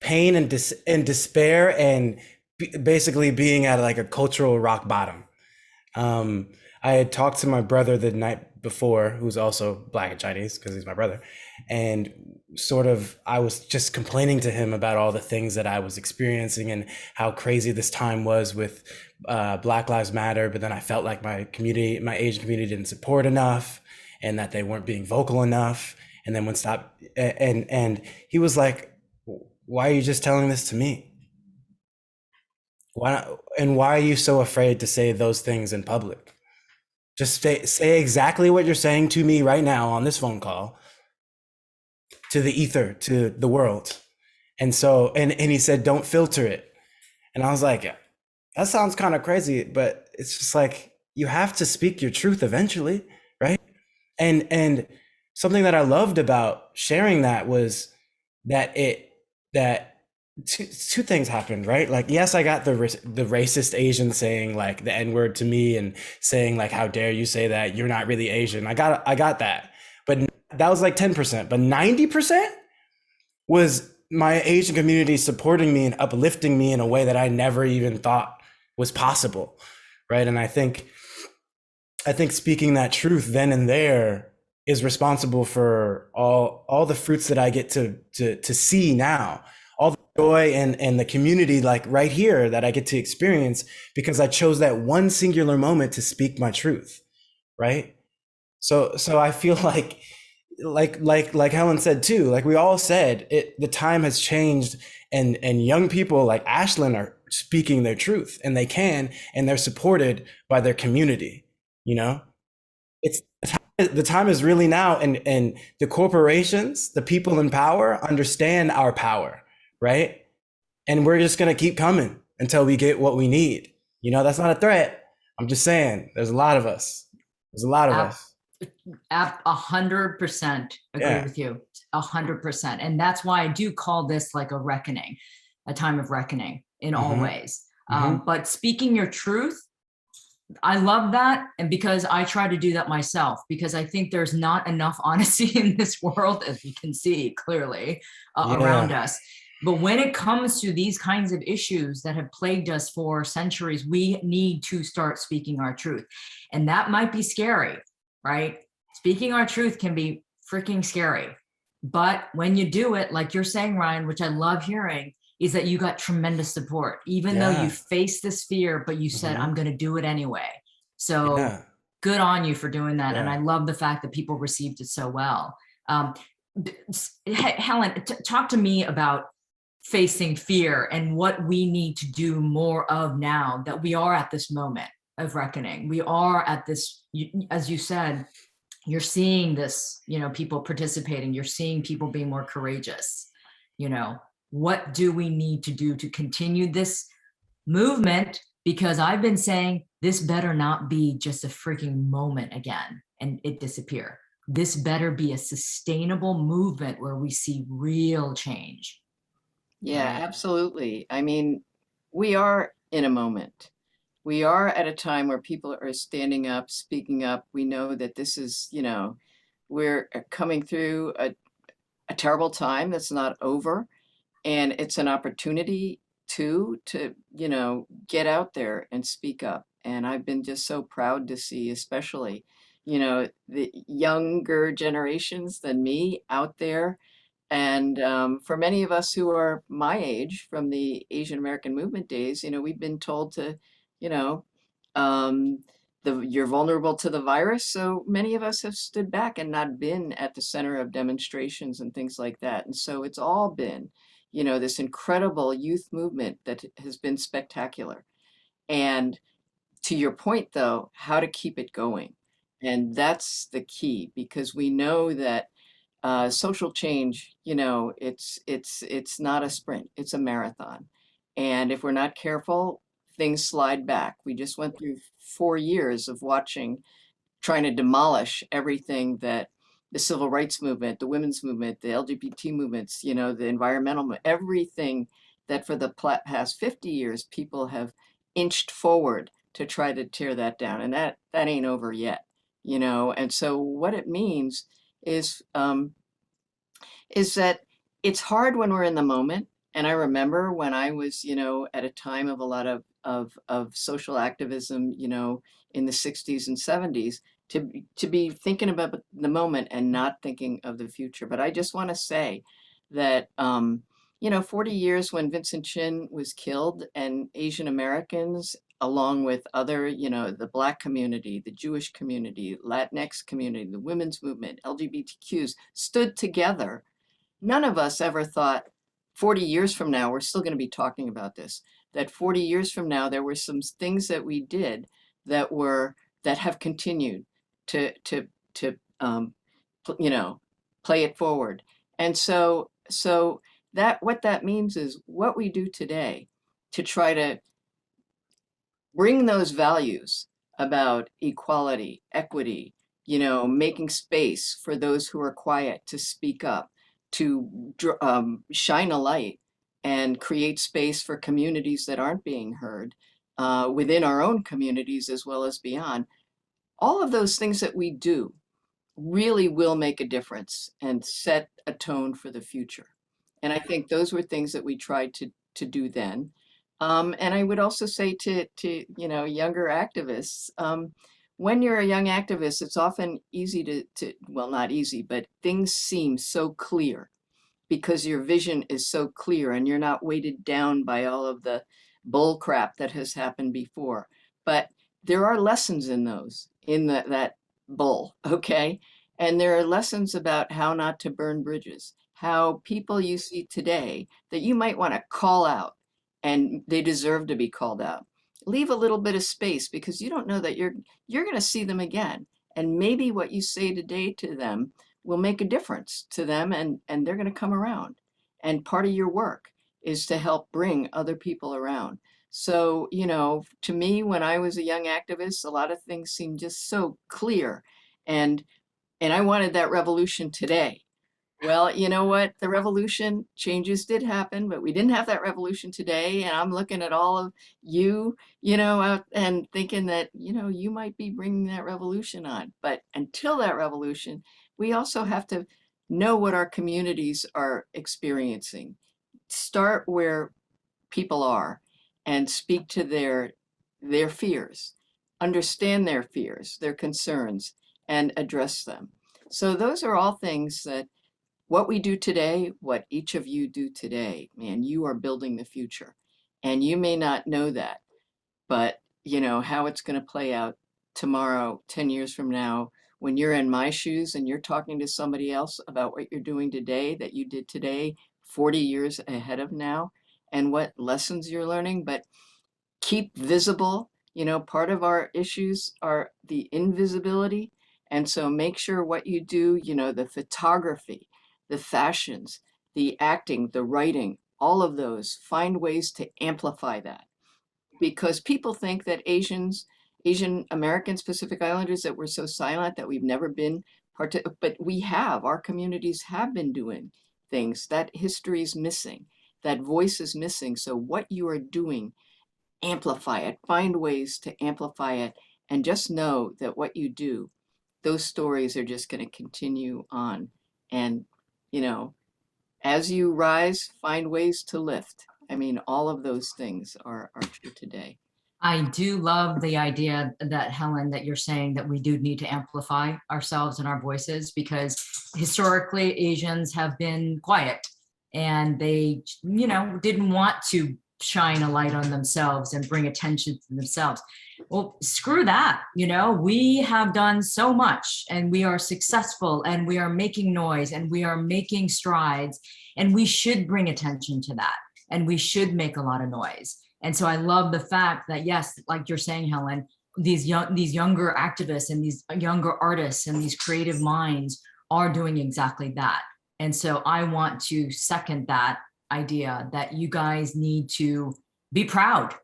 and despair and basically being at like a cultural rock bottom. I had talked to my brother the night before, who's also Black and Chinese because he's my brother. And sort of, I was just complaining to him about all the things that I was experiencing and how crazy this time was with Black Lives Matter. But then I felt like my Asian community didn't support enough and that they weren't being vocal enough. And then and he was like, why are you just telling this to me? Why are you so afraid to say those things in public? Just say exactly what you're saying to me right now on this phone call, to the ether, to the world. And so, and he said, don't filter it. And I was like, that sounds kind of crazy, but it's just like, you have to speak your truth eventually, right? And something that I loved about sharing that was that two things happened, right? Like, yes, I got the racist Asian saying like the N-word to me and saying like, how dare you say that? You're not really Asian. I got that. But that was like 10%, but 90% was my Asian community supporting me and uplifting me in a way that I never even thought was possible, right? And I think speaking that truth then and there is responsible for all the fruits that I get to see now, all the joy and the community like right here that I get to experience because I chose that one singular moment to speak my truth, right? So I feel like Helen said too, like we all said, the time has changed and young people like Ashlyn are speaking their truth and they can, and they're supported by their community, the time is really now, and the corporations, the people in power understand our power, right? And we're just gonna keep coming until we get what we need. That's not a threat. I'm just saying, there's a lot of us. 100% agree with you, 100%. And that's why I do call this like a reckoning, a time of reckoning in all ways. But speaking your truth, I love that. And because I try to do that myself, because I think there's not enough honesty in this world, as we can see clearly around us. But when it comes to these kinds of issues that have plagued us for centuries, we need to start speaking our truth. And that might be scary, right? Speaking our truth can be freaking scary. But when you do it, like you're saying, Ryan, which I love hearing, is that you got tremendous support, even though you faced this fear, but you said, I'm going to do it anyway. So good on you for doing that. And I love the fact that people received it so well. Helen, talk to me about facing fear and what we need to do more of now that we are at this moment of reckoning. We are at this, as you said, you're seeing this, people participating, you're seeing people being more courageous. What do we need to do to continue this movement? Because I've been saying this better not be just a freaking moment again and it disappear. This better be a sustainable movement where we see real change. Yeah, Right. absolutely. I mean, we are in a moment. We are at a time where people are standing up, speaking up. We know that this is, we're coming through a terrible time that's not over. And it's an opportunity to, get out there and speak up. And I've been just so proud to see, especially, the younger generations than me out there. And for many of us who are my age from the Asian American movement days, we've been told to, you know, um, you're vulnerable to the virus. So many of us have stood back and not been at the center of demonstrations and things like that. And so it's all been, this incredible youth movement that has been spectacular. And to your point, though, how to keep it going. And that's the key because we know that social change, it's not a sprint, it's a marathon. And if we're not careful, things slide back. We just went through 4 years of trying to demolish everything that the civil rights movement, the women's movement, the LGBT movements, the environmental, everything that for the past 50 years, people have inched forward to try to tear that down. And that ain't over yet, And so what it means is that it's hard when we're in the moment. And I remember when I was, at a time of a lot of social activism, in the 60s and 70s, to be thinking about the moment and not thinking of the future. But I just want to say that 40 years when Vincent Chin was killed and Asian Americans, along with other, the Black community, the Jewish community, Latinx community, the women's movement, LGBTQs stood together. None of us ever thought 40 years from now, we're still going to be talking about this, that 40 years from now, there were some things that we did that have continued to play it forward. And so that what that means is what we do today to try to bring those values about equality, equity, making space for those who are quiet to speak up, to shine a light and create space for communities that aren't being heard within our own communities as well as beyond. All of those things that we do really will make a difference and set a tone for the future. And I think those were things that we tried to do then. And I would also say to younger activists, when you're a young activist, it's often easy well, not easy, but things seem so clear because your vision is so clear and you're not weighted down by all of the bull crap that has happened before. But there are lessons in that bull, okay? And there are lessons about how not to burn bridges, how people you see today that you might want to call out and they deserve to be called out. Leave a little bit of space because you don't know that you're going to see them again. And maybe what you say today to them will make a difference to them and they're going to come around. And part of your work is to help bring other people around. So, to me, when I was a young activist, a lot of things seemed just so clear. And I wanted that revolution today. Well, you know what? The revolution changes did happen, but we didn't have that revolution today. And I'm looking at all of you, out and thinking that, you might be bringing that revolution on. But until that revolution, we also have to know what our communities are experiencing. Start where people are and speak to their fears, understand their fears, their concerns, and address them. So those are all things that what we do today, what each of you do today, man, you are building the future. And you may not know that, but how it's going to play out tomorrow, 10 years from now, when you're in my shoes and you're talking to somebody else about what you're doing today that you did today, 40 years ahead of now, and what lessons you're learning, but keep visible. Part of our issues are the invisibility. And so make sure what you do, you know, the photography, the fashions, the acting, the writing, all of those, find ways to amplify that. Because people think that Asian Americans, Pacific Islanders, that we're so silent, that we've never been but we have, our communities have been doing things. That history is missing, that voice is missing. So what you are doing, amplify it, find ways to amplify it, and just know that what you do, those stories are just going to continue on. And, you know, as you rise, find ways to lift. I mean, all of those things are true today. I do love the idea that, Helen, that you're saying that we do need to amplify ourselves and our voices, because historically Asians have been quiet and they, you know, didn't want to shine a light on themselves and bring attention to themselves. Well, screw that. You know, we have done so much and we are successful and we are making noise and we are making strides, and we should bring attention to that and we should make a lot of noise. And so I love the fact that, yes, like you're saying, Helen, these younger activists and these younger artists and these creative minds are doing exactly that. And so I want to second that idea that you guys need to be proud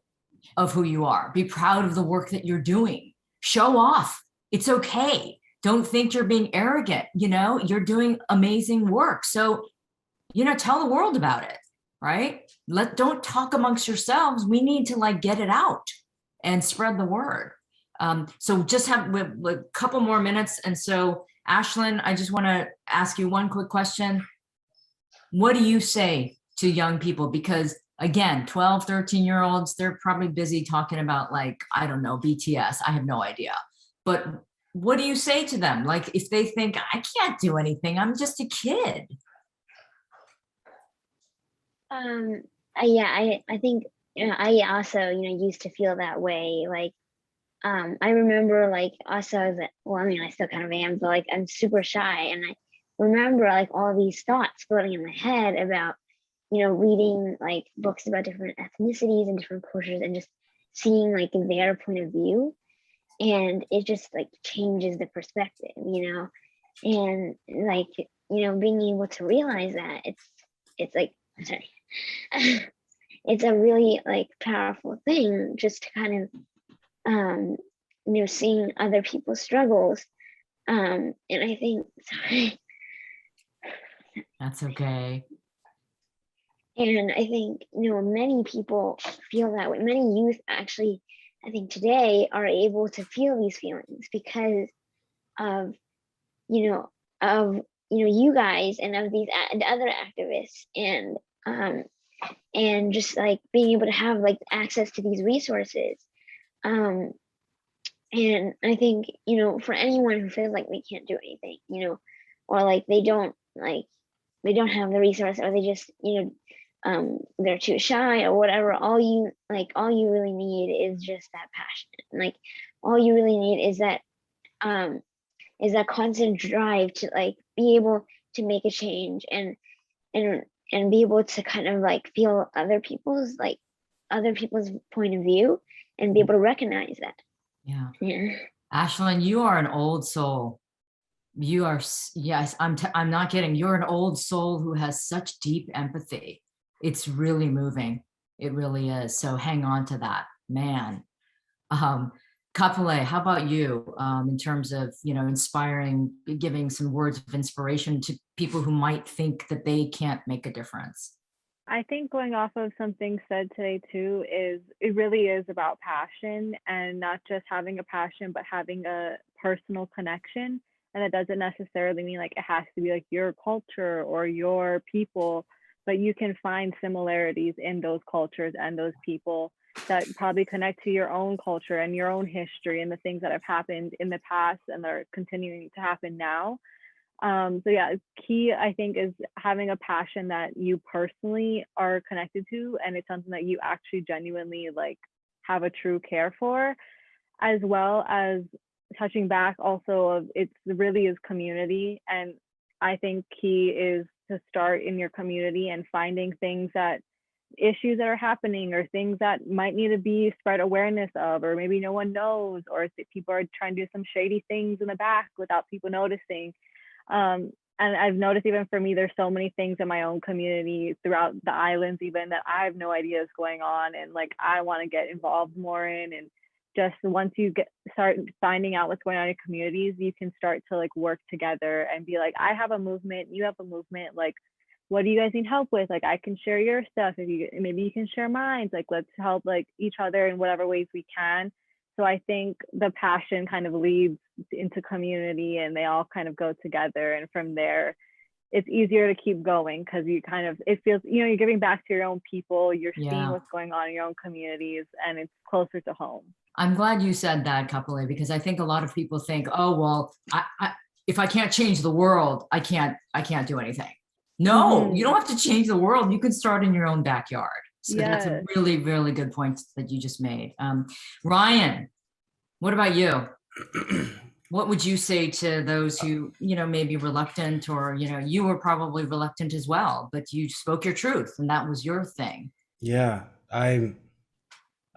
of who you are, be proud of the work that you're doing, show off. It's okay. Don't think you're being arrogant. You know, you're doing amazing work. So, you know, tell the world about it. Right? Don't talk amongst yourselves. We need to like get it out and spread the word. So just have a couple more minutes. And so Ashlyn, I just want to ask you one quick question. What do you say to young people? Because again, 12, 13-year-olds, they're probably busy talking about like, I don't know, BTS. I have no idea. But what do you say to them? Like if they think I can't do anything, I'm just a kid. I think, you know, I also, you know, used to feel that way. Like, I remember like also as well, I mean, I still kind of am, but like I'm super shy, and I remember like all these thoughts floating in my head about, you know, reading like books about different ethnicities and different cultures and just seeing like their point of view, and it just like changes the perspective, you know, and like, you know, being able to realize that it's like, sorry. It's a really like powerful thing just to kind of you know, seeing other people's struggles, and I think, sorry, That's okay. and I think, you know, many people feel that way. Many youth actually, I think today, are able to feel these feelings because of, you know, you guys and of these and other activists, and just like being able to have like access to these resources. And I think, you know, for anyone who feels like they can't do anything, you know, or like they don't have the resource, or they just, you know, they're too shy or whatever, all you really need is just that passion. Like all you really need is that constant drive to like be able to make a change, and be able to kind of like feel other people's point of view and be able to recognize that. Yeah. Ashlyn, you are an old soul. You are, yes, I'm not kidding. You're an old soul who has such deep empathy. It's really moving. It really is. So hang on to that, man. Kapulei, how about you, in terms of, you know, inspiring, giving some words of inspiration to people who might think that they can't make a difference? I think going off of something said today too is it really is about passion, and not just having a passion, but having a personal connection. And it doesn't necessarily mean like it has to be like your culture or your people, but you can find similarities in those cultures and those people that probably connect to your own culture and your own history and the things that have happened in the past and are continuing to happen now. So yeah, key I think is having a passion that you personally are connected to, and it's something that you actually genuinely like have a true care for, as well as touching back also of it really is community. And I think key is to start in your community and finding things that issues that are happening or things that might need to be spread awareness of, or maybe no one knows, or if people are trying to do some shady things in the back without people noticing. And I've noticed even for me, there's so many things in my own community throughout the islands, even that I have no idea is going on. And like, I want to get involved more in, and just once you start finding out what's going on in communities, you can start to like work together and be like, I have a movement, you have a movement, like, what do you guys need help with? Like, I can share your stuff. Maybe you can share mine. Like, let's help like each other in whatever ways we can. So I think the passion kind of leads into community, and they all kind of go together. And from there, it's easier to keep going because it feels, you're giving back to your own people. You're seeing what's going on in your own communities, and it's closer to home. I'm glad you said that, Kapulei, because I think a lot of people think, oh, well, if I can't change the world, I can't do anything. No, you don't have to change the world. You can start in your own backyard. So that's a really, really good point that you just made. Ryan, what about you? What would you say to those who, may be reluctant, or, you were probably reluctant as well, but you spoke your truth and that was your thing. Yeah, I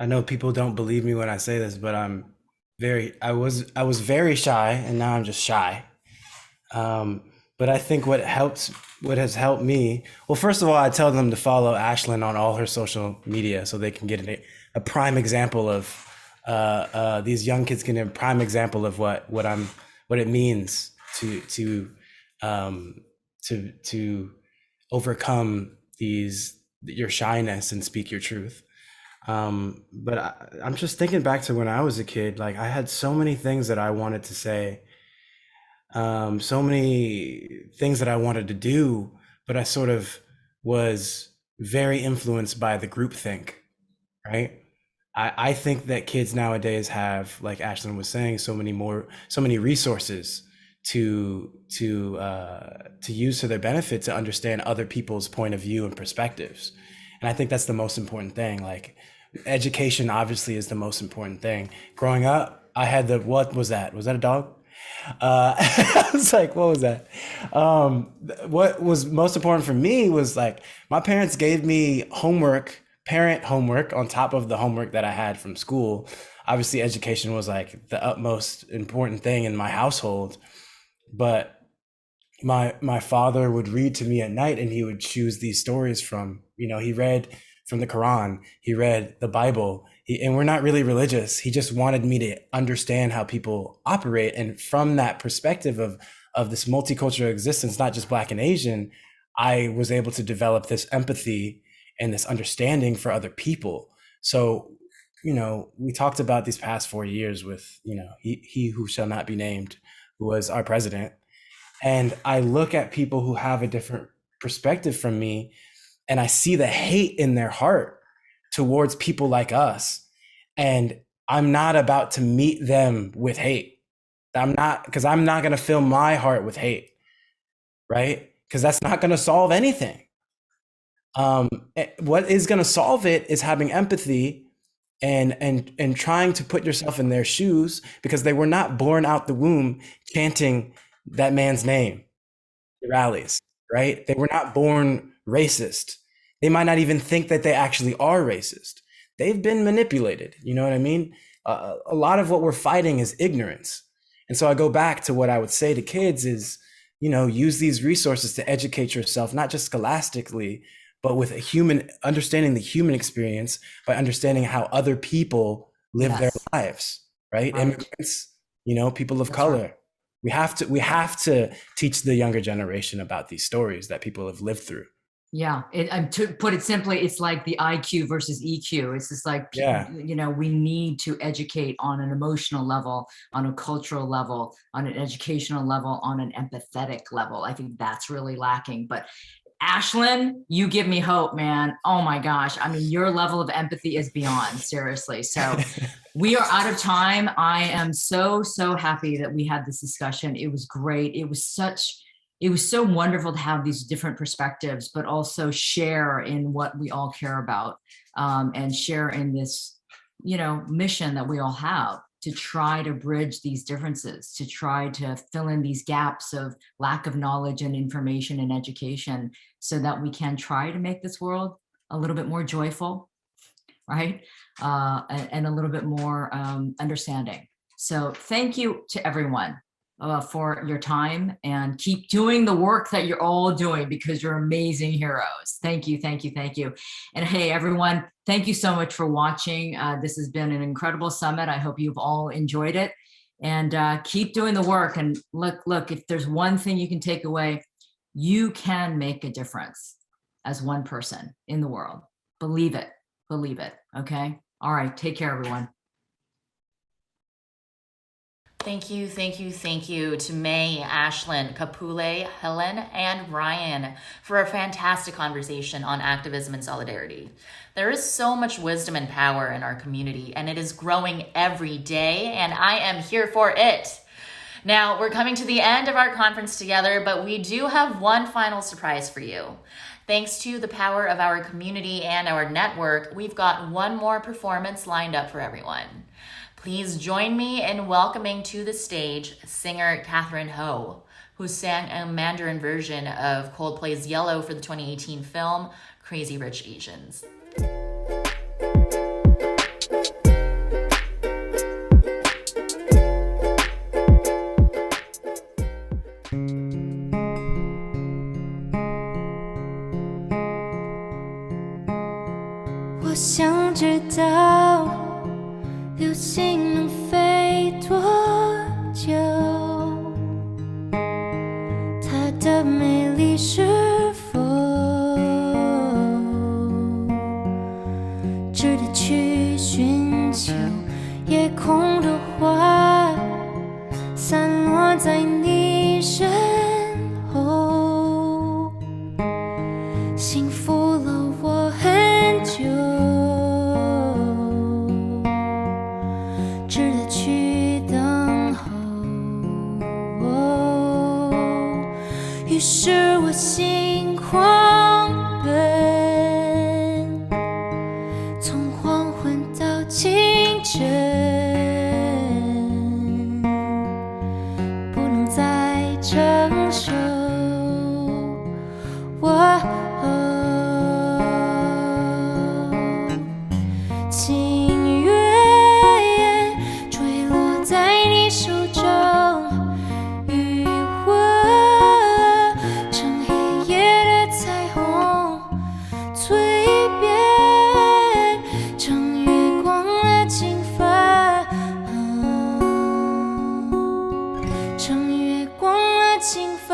know people don't believe me when I say this, but I was very shy, and now I'm just shy. But I think what has helped me, well, first of all, I tell them to follow Ashlyn on all her social media so they can get a prime example of these young kids can get a prime example of what it means to overcome your shyness and speak your truth. But I'm just thinking back to when I was a kid. Like, I had so many things that I wanted to say, so many things that I wanted to do, but I sort of was very influenced by the groupthink, right? I think that kids nowadays have, like Ashlyn was saying, so many resources to use to their benefit, to understand other people's point of view and perspectives. And I think that's the most important thing. Like, education obviously is the most important thing. Growing up, I had what was that? Was that a dog? I was like, what was that? What was most important for me was, like, my parents gave me parent homework on top of the homework that I had from school. Obviously, education was like the utmost important thing in my household, but my father would read to me at night, and he would choose these stories from, he read from the Quran, he read the Bible, and we're not really religious. He just wanted me to understand how people operate. And from that perspective of this multicultural existence, not just Black and Asian, I was able to develop this empathy and this understanding for other people. So, we talked about these past 4 years with, he who shall not be named, who was our president. And I look at people who have a different perspective from me, and I see the hate in their heart towards people like us. And I'm not about to meet them with hate. Because I'm not going to fill my heart with hate, right? Because that's not going to solve anything. What is going to solve it is having empathy and trying to put yourself in their shoes, because they were not born out the womb chanting that man's name at rallies, right? They were not born racist. They might not even think that they actually are racist. They've been manipulated. You know what I mean? A lot of what we're fighting is ignorance. And so I go back to what I would say to kids is, use these resources to educate yourself, not just scholastically, but with understanding the human experience, by understanding how other people live their lives, right? Immigrants, people of color. Right. We have to teach the younger generation about these stories that people have lived through. Yeah, to put it simply, it's like the IQ versus EQ. It's just like, we need to educate on an emotional level, on a cultural level, on an educational level, on an empathetic level. I think that's really lacking. But Ashlyn, you give me hope, man. Oh my gosh. I mean, your level of empathy is beyond, seriously. So we are out of time. I am so happy that we had this discussion. It was great. It was so wonderful to have these different perspectives, but also share in what we all care about, and share in this, mission that we all have to try to bridge these differences, to try to fill in these gaps of lack of knowledge and information and education, so that we can try to make this world a little bit more joyful, right? And a little bit more understanding. So thank you to everyone for your time, and keep doing the work that you're all doing, because you're amazing heroes. Thank you, thank you, thank you. And hey, everyone, thank you so much for watching. This has been an incredible summit. I hope you've all enjoyed it, and keep doing the work. And look, if there's one thing you can take away, you can make a difference as one person in the world. Believe it, okay? All right, take care, everyone. Thank you to May, Ashlyn, Kapulei, Helen, and Ryan for a fantastic conversation on activism and solidarity. There is so much wisdom and power in our community, and it is growing every day, and I am here for it. Now, we're coming to the end of our conference together, but we do have one final surprise for you. Thanks to the power of our community and our network, we've got one more performance lined up for everyone. Please join me in welcoming to the stage singer Katherine Ho, who sang a Mandarin version of Coldplay's Yellow for the 2018 film Crazy Rich Asians. 我想知道流星能飞多久，它的美丽是否值得去寻求？夜空的花散落在你身后，幸福了我很久，值得去等候。于是我心狂奔，从黄昏到清晨，不能再承受。情缘坠落在你手中，余温成黑夜的彩虹，蜕变成月光的金发，成月光的金发。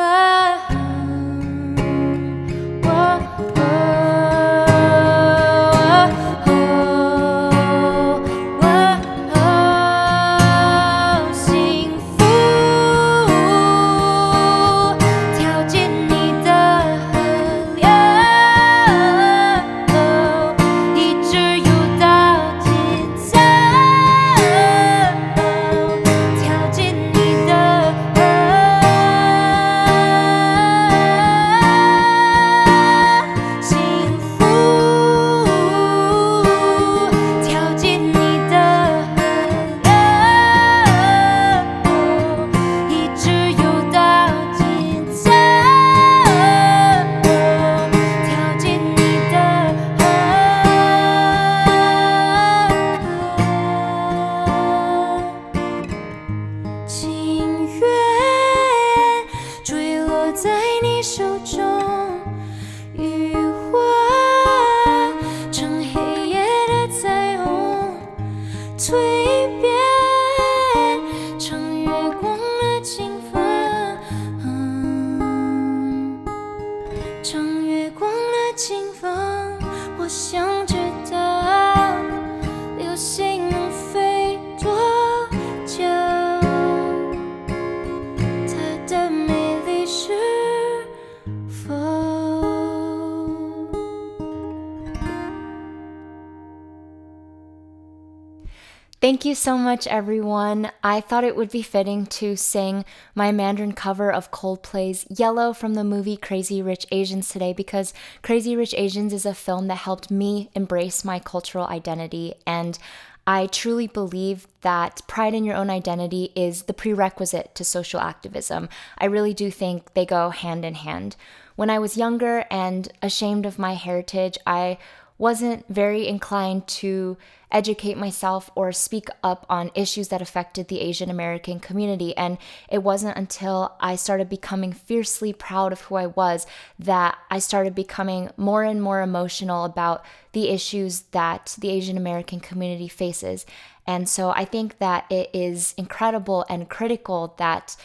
Thank you so much, everyone. I thought it would be fitting to sing my Mandarin cover of Coldplay's Yellow from the movie Crazy Rich Asians today, because Crazy Rich Asians is a film that helped me embrace my cultural identity, and I truly believe that pride in your own identity is the prerequisite to social activism. I really do think they go hand in hand. When I was younger and ashamed of my heritage, I wasn't very inclined to educate myself or speak up on issues that affected the Asian American community. And it wasn't until I started becoming fiercely proud of who I was that I started becoming more and more emotional about the issues that the Asian American community faces. And so I think that it is incredible and critical that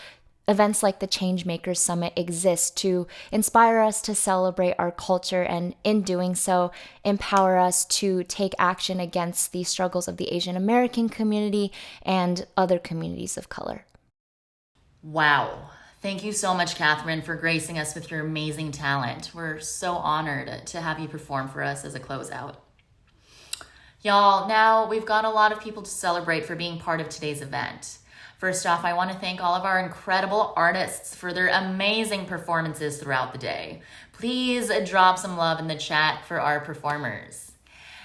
events like the Changemakers Summit exist to inspire us to celebrate our culture, and in doing so, empower us to take action against the struggles of the Asian American community and other communities of color. Wow. Thank you so much, Katherine, for gracing us with your amazing talent. We're so honored to have you perform for us as a closeout. Y'all, now we've got a lot of people to celebrate for being part of today's event. First off, I want to thank all of our incredible artists for their amazing performances throughout the day. Please drop some love in the chat for our performers.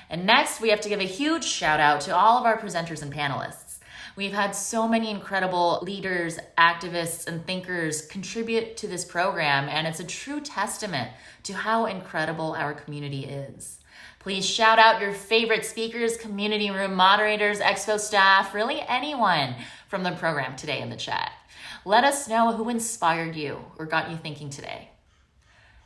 And next, we have to give a huge shout out to all of our presenters and panelists. We've had so many incredible leaders, activists, and thinkers contribute to this program, and it's a true testament to how incredible our community is. Please shout out your favorite speakers, community room moderators, expo staff, really anyone from the program today in the chat. Let us know who inspired you or got you thinking today.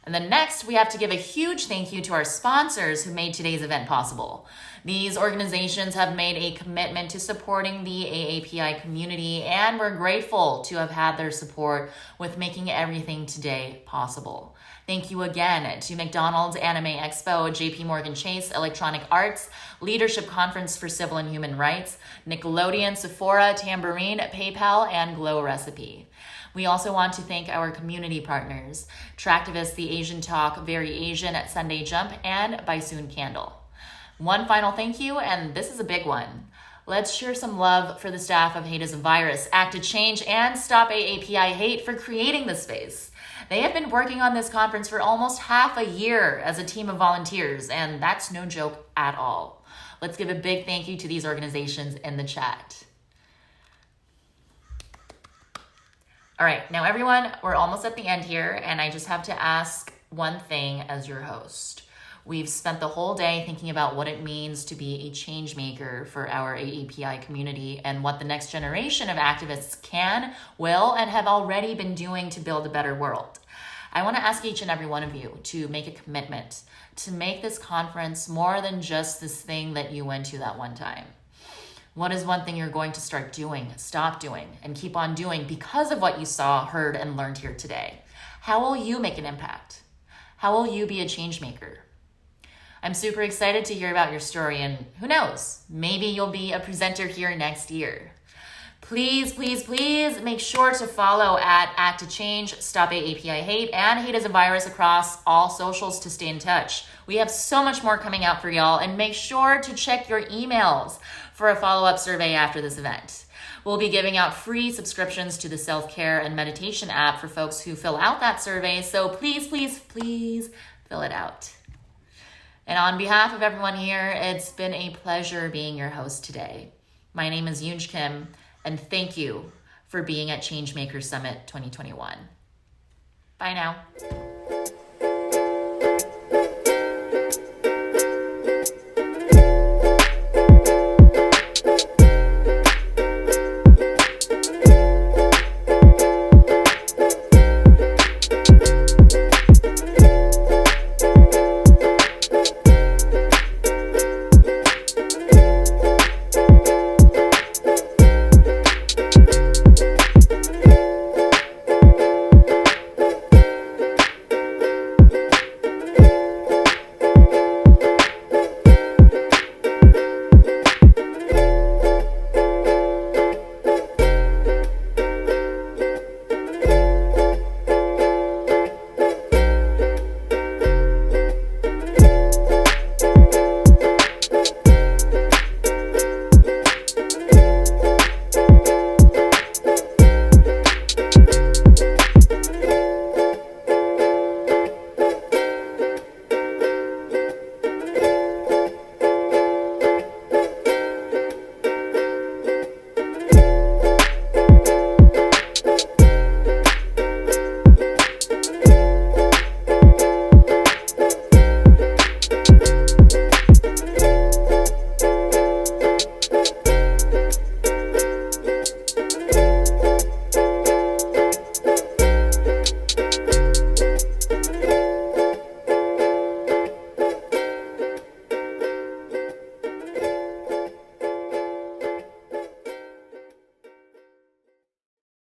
And then next, we have to give a huge thank you to our sponsors who made today's event possible. These organizations have made a commitment to supporting the AAPI community, and we're grateful to have had their support with making everything today possible. Thank you again to McDonald's Anime Expo, JP Morgan Chase, Electronic Arts, Leadership Conference for Civil and Human Rights, Nickelodeon, Sephora, Tambourine, PayPal, and Glow Recipe. We also want to thank our community partners, Tractivist, The Asian Talk, Very Asian at Sunday Jump, and Baisoon Candle. One final thank you, and this is a big one. Let's share some love for the staff of Hate is a Virus, Act to Change, and Stop AAPI Hate for creating this space. They have been working on this conference for almost half a year as a team of volunteers, and that's no joke at all. Let's give a big thank you to these organizations in the chat. All right, now everyone, we're almost at the end here, and I just have to ask one thing as your host. We've spent the whole day thinking about what it means to be a change maker for our AAPI community and what the next generation of activists can, will, and have already been doing to build a better world. I want to ask each and every one of you to make a commitment to make this conference more than just this thing that you went to that one time. What is one thing you're going to start doing, stop doing, and keep on doing because of what you saw, heard, and learned here today? How will you make an impact? How will you be a change maker? I'm super excited to hear about your story, and who knows, maybe you'll be a presenter here next year. Please, please, please make sure to follow at Act to Change, Stop AAPI Hate, and Hate is a Virus across all socials to stay in touch. We have so much more coming out for y'all, and make sure to check your emails for a follow-up survey after this event. We'll be giving out free subscriptions to the self-care and meditation app for folks who fill out that survey, so please, please, please fill it out. And on behalf of everyone here, it's been a pleasure being your host today. My name is Yoonj Kim, and thank you for being at Changemakers Summit 2021. Bye now.